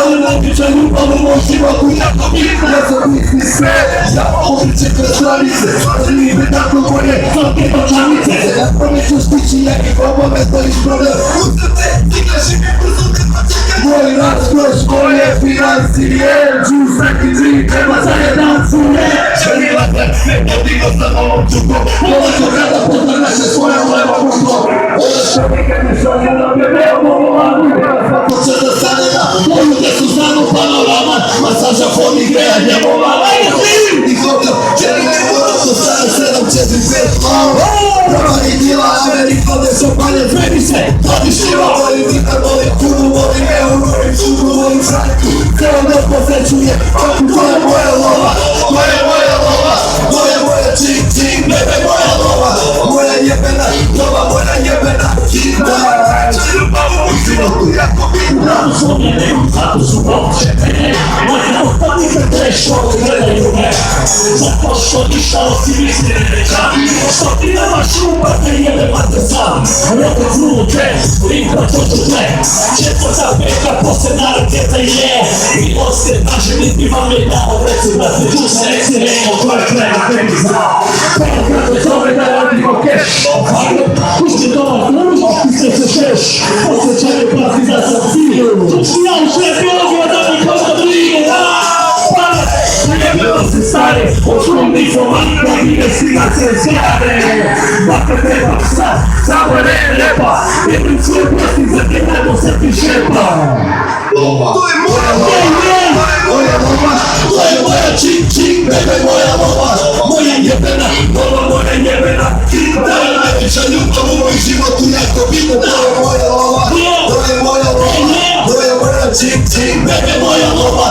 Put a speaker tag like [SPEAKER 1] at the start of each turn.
[SPEAKER 1] Ali najveća ljubav u mom životu jako bitna. Ja sam bitni sve, ja obliče kroz granice. Živi tako moje svake noćanice. Ja promeću stići jaki obavezno ispravljam. U srce ti gleži mi brzo nema čekaj. Moj razkroz moje financije. Čuj svaki tri, treba za jedan cure. Želila te, ne podigno sa ovom čukom. Dolazio kada pozna naše svoje levo ruko. Ovo što nikad ne želim da me veoma ovanu. Svako će da stane na moju desu znanu panorama. Masaža, fon i grejanje vovala. I hodio, želim ne moram to stane 7-4-5 Prava i dila, Amerika, ne su palje zvenice. Vodiš ljiva, volim nikad, volim kudu, volim euro i sudu, volim franku. Ceo ne posvećuje, to je moja lova. To je moja lova, to je moja čing čing, bebe moja lova. Moja jebena, lova moja jebena. Hita, najveća ljubav u mom životu jako bitna.
[SPEAKER 2] Zato su mene, zato su uopće mene. Moje ostali me teško gledaju me. Zato što ništa osim istine ne čami. Što ti nemaš ljubav, ne jebe mate sam. Rotac luče, linkva čoču tle. Četvo za peka, posle naraketa je. I oste naše niti vam je dao. Reci da se tu se reci reko, ko je kraj na tebi znao. Kada kako zove da radimo keš. Pušće doma, ti se šeš. Osjećanje pati da sam cilju. Tučni ja u šef biologija da mi kao da brige. Najebilo se stare, osnovni informatika i investigacije. Baka treba psa, samo repa. Jednim svoj prosti za jednako se ti šepa.
[SPEAKER 1] To je moja lova, to je moja lova. To je moja čing čing, bebe moja lova. Moja jebena, lova moja jebena. Hita je najveća ljubav u moj životu jako bitna. To je moja lova, to je moja lova. To je moja čing čing, bebe moja lova.